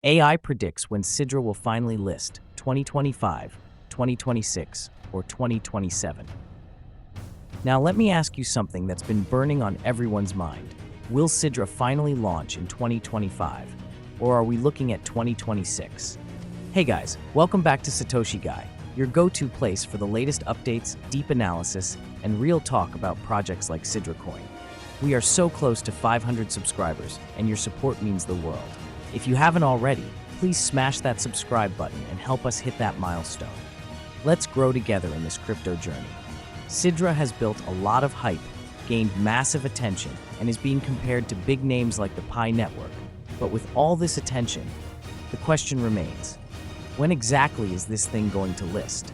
AI predicts when SIDRA will finally list 2025, 2026, or 2027. Now let me ask you something that's been burning on everyone's mind. Will SIDRA finally launch in 2025, or are we looking at 2026? Hey guys, welcome back to Satoshi Guy, your go-to place for the latest updates, deep analysis, and real talk about projects like SIDRA Coin. We are so close to 500 subscribers, and your support means the world. If you haven't already, please smash that subscribe button and help us hit that milestone. Let's grow together in this crypto journey. SIDRA has built a lot of hype, gained massive attention, and is being compared to big names like the Pi network. But with all this attention, the question remains, when exactly is this thing going to list?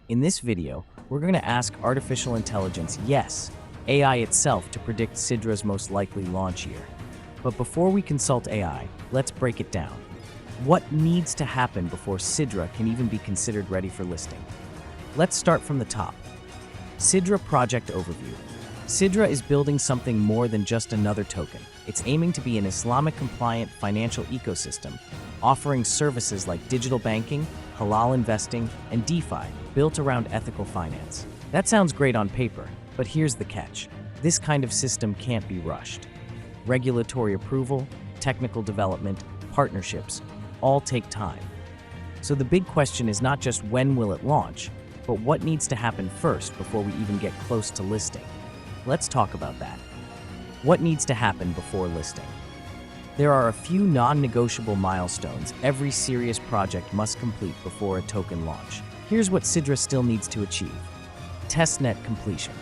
In this video, we're going to ask artificial intelligence, yes, AI itself, to predict SIDRA's most likely launch year. But before we consult AI, let's break it down. What needs to happen before SIDRA can even be considered ready for listing? Let's start from the top. SIDRA Project Overview. SIDRA is building something more than just another token. It's aiming to be an Islamic-compliant financial ecosystem, offering services like digital banking, halal investing, and DeFi, built around ethical finance. That sounds great on paper, but here's the catch. This kind of system can't be rushed. Regulatory approval, technical development, partnerships, all take time. So the big question is not just when will it launch, but what needs to happen first before we even get close to listing. Let's talk about that. What needs to happen before listing? There are a few non-negotiable milestones every serious project must complete before a token launch. Here's what SIDRA still needs to achieve. Testnet completion.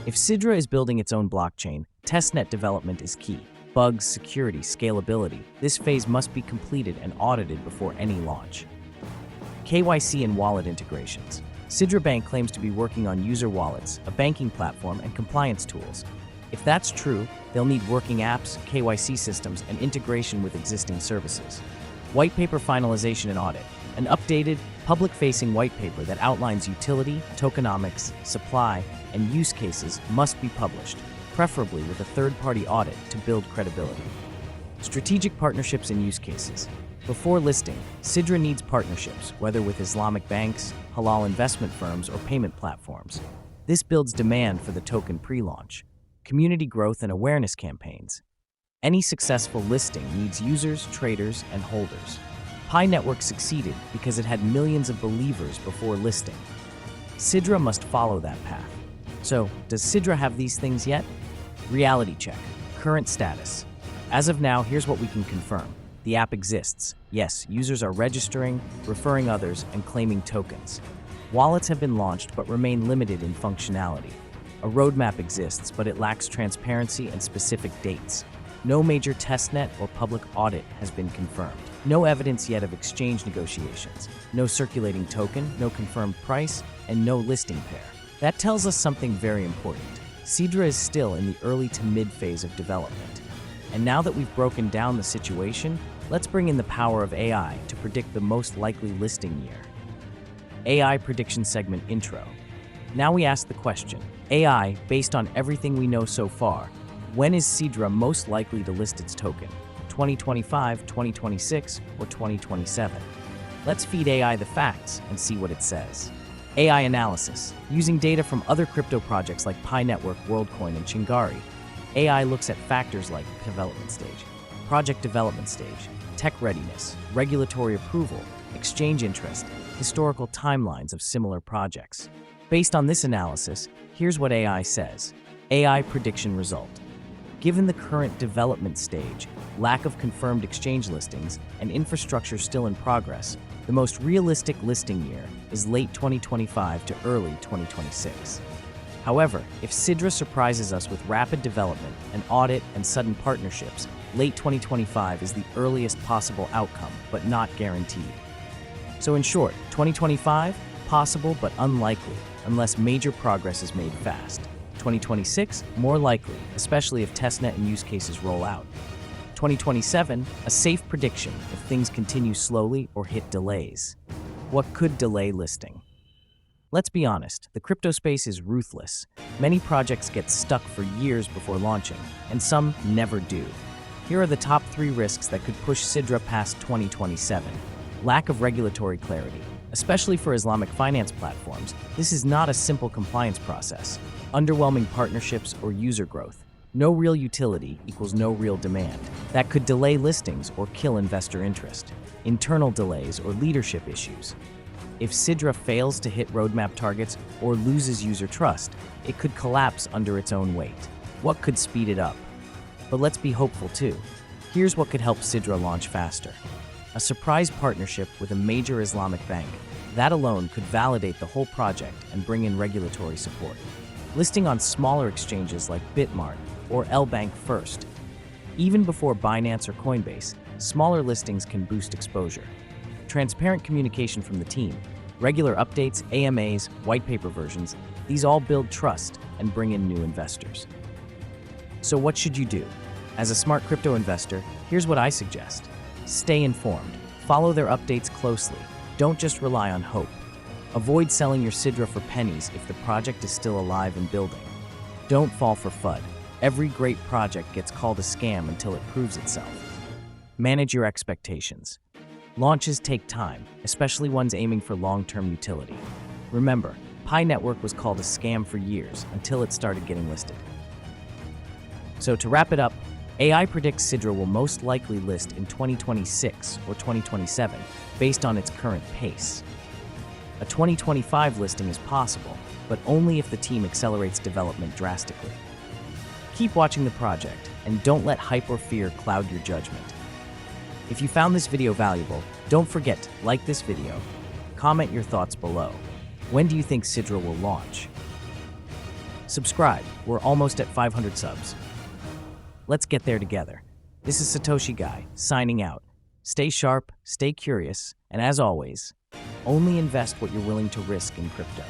If SIDRA is building its own blockchain, testnet development is key. Bugs, security, scalability, this phase must be completed and audited before any launch. KYC and wallet integrations. SIDRA Bank claims to be working on user wallets, a banking platform, and compliance tools. If that's true, they'll need working apps, KYC systems, and integration with existing services. White paper finalization and audit. An updated, public-facing white paper that outlines utility, tokenomics, supply, and use cases must be published, preferably with a third-party audit to build credibility. Strategic partnerships and use cases. Before listing, SIDRA needs partnerships, whether with Islamic banks, halal investment firms, or payment platforms. This builds demand for the token pre-launch. Community growth and awareness campaigns. Any successful listing needs users, traders, and holders. Pi Network succeeded because it had millions of believers before listing. SIDRA must follow that path. So, does SIDRA have these things yet? Reality check. Current status. As of now, here's what we can confirm. The app exists. Yes, users are registering, referring others, and claiming tokens. Wallets have been launched but remain limited in functionality. A roadmap exists, but it lacks transparency and specific dates. No major testnet or public audit has been confirmed. No evidence yet of exchange negotiations. No circulating token, no confirmed price, and no listing pair. That tells us something very important. SIDRA is still in the early to mid phase of development. And now that we've broken down the situation, let's bring in the power of AI to predict the most likely listing year. AI prediction segment intro. Now we ask the question, AI, based on everything we know so far, when is SIDRA most likely to list its token? 2025, 2026, or 2027? Let's feed AI the facts and see what it says. AI analysis. Using data from other crypto projects like Pi Network, WorldCoin, and Chingari, AI looks at factors like development stage, project development stage, tech readiness, regulatory approval, exchange interest, historical timelines of similar projects. Based on this analysis, here's what AI says. AI prediction result. Given the current development stage, lack of confirmed exchange listings, and infrastructure still in progress, the most realistic listing year is late 2025 to early 2026. However, if SIDRA surprises us with rapid development, an audit, and sudden partnerships, late 2025 is the earliest possible outcome, but not guaranteed. So in short, 2025, possible but unlikely, unless major progress is made fast. 2026, more likely, especially if testnet and use cases roll out. 2027, a safe prediction if things continue slowly or hit delays. What could delay listing? Let's be honest, the crypto space is ruthless. Many projects get stuck for years before launching, and some never do. Here are the top 3 risks that could push SIDRA past 2027. Lack of regulatory clarity. Especially for Islamic finance platforms, this is not a simple compliance process. Underwhelming partnerships or user growth. No real utility equals no real demand. That could delay listings or kill investor interest. Internal delays or leadership issues. If SIDRA fails to hit roadmap targets or loses user trust, it could collapse under its own weight. What could speed it up? But let's be hopeful too. Here's what could help SIDRA launch faster. A surprise partnership with a major Islamic bank. That alone could validate the whole project and bring in regulatory support. Listing on smaller exchanges like Bitmart or L-Bank first. Even before Binance or Coinbase, smaller listings can boost exposure. Transparent communication from the team, regular updates, AMAs, white paper versions, these all build trust and bring in new investors. So what should you do? As a smart crypto investor, here's what I suggest. Stay informed. Follow their updates closely. Don't just rely on hope. Avoid selling your SIDRA for pennies if the project is still alive and building. Don't fall for FUD. Every great project gets called a scam until it proves itself. Manage your expectations. Launches take time, especially ones aiming for long-term utility. Remember, Pi Network was called a scam for years until it started getting listed. So to wrap it up, AI predicts SIDRA will most likely list in 2026 or 2027 based on its current pace. A 2025 listing is possible, but only if the team accelerates development drastically. Keep watching the project and don't let hype or fear cloud your judgment. If you found this video valuable, don't forget to like this video, comment your thoughts below. When do you think SIDRA will launch? Subscribe, we're almost at 500 subs. Let's get there together. This is Satoshi Guy, signing out. Stay sharp, stay curious, and as always, only invest what you're willing to risk in crypto.